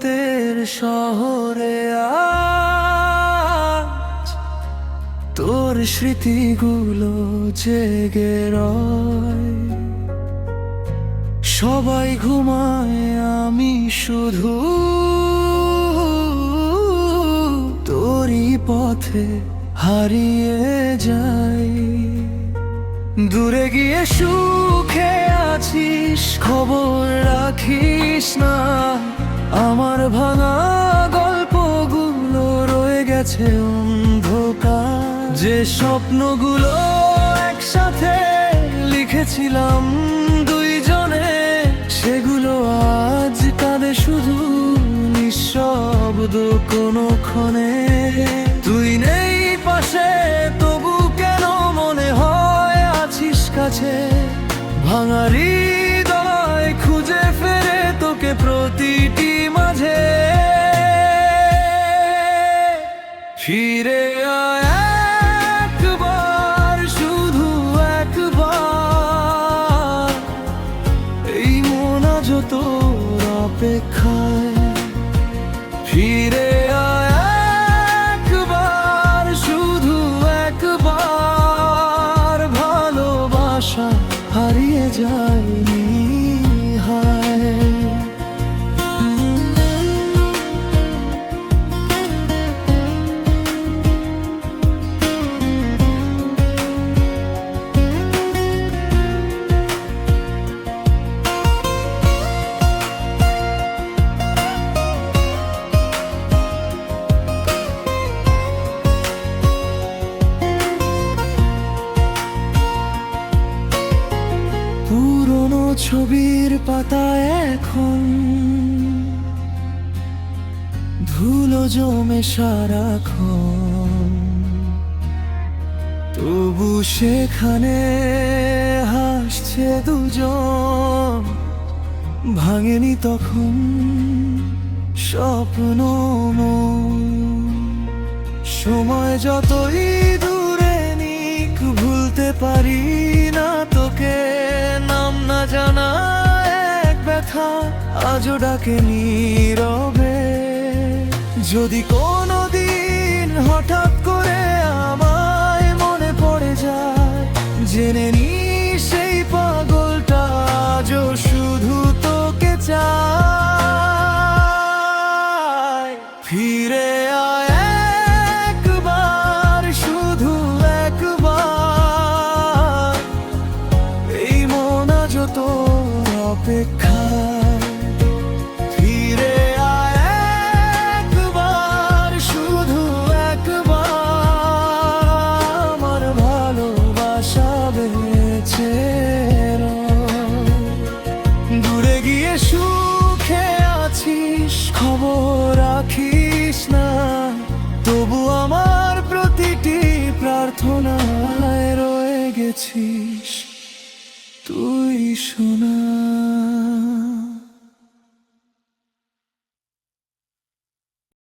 রাতের শহরে আজ তোর স্মৃতিগুলো জেগে রয়। সবাই ঘুমায়, আমি শুধু তোরই পথে হারিয়ে যাই। দূরে গিয়ে সুখে আছিস, খবর রাখিস না। আমার ভাঙা গল্পগুলো রয়ে গেছে অন্ধকার। যে স্বপ্নগুলো একসাথে লিখেছিলাম দুইজনে, সেগুলো আজ কাঁদে শুধু নিঃশব্দ কোনো ক্ষণে। তুই নেই পাশে, তবু কেন মনে হয় আছিস কাছে। ভাঙা হৃদয় খুঁজে ফেরে তোকে প্রতিটি মাঝে। ফিরে আয় একবার, শুধু একবার, এই মন আজ তোর অপেক্ষায়। ফিরে আয় একবার, শুধু একবার, ভালোবাসা হারিয়ে যায়নি হায়। পুরনো ছবির পাতায় এখন ধুলো জমে সারাক্ষণ। তবু সেখানে হাসছে দুজন। ভাঙেনি তখন স্বপ্ন মন। সময় যতই দূরে নিক, ভুলতে পারি না তোকে। নাম না জানা এক ব্যথা আজও ডাকে নীরবে। যদি কোনোদিন হঠাৎ করে আমায় মনে পড়ে যায়, জেনে নি সেই পাগলটা আজও শুধু তোকে চায়। ফিরে আয় একবার, শুধু একবার, এই মন আজ তোর অপেক্ষায়। ফিরে আয় একবার, শুধু একবার, আমার ভালোবাসা বেঁচে রয়। দূরে গিয়ে সুখে আছিস, খবর রাখিস না। তবু আমার প্রতিটি প্রার্থনায় রয়ে গেছিস তুই, সোনা।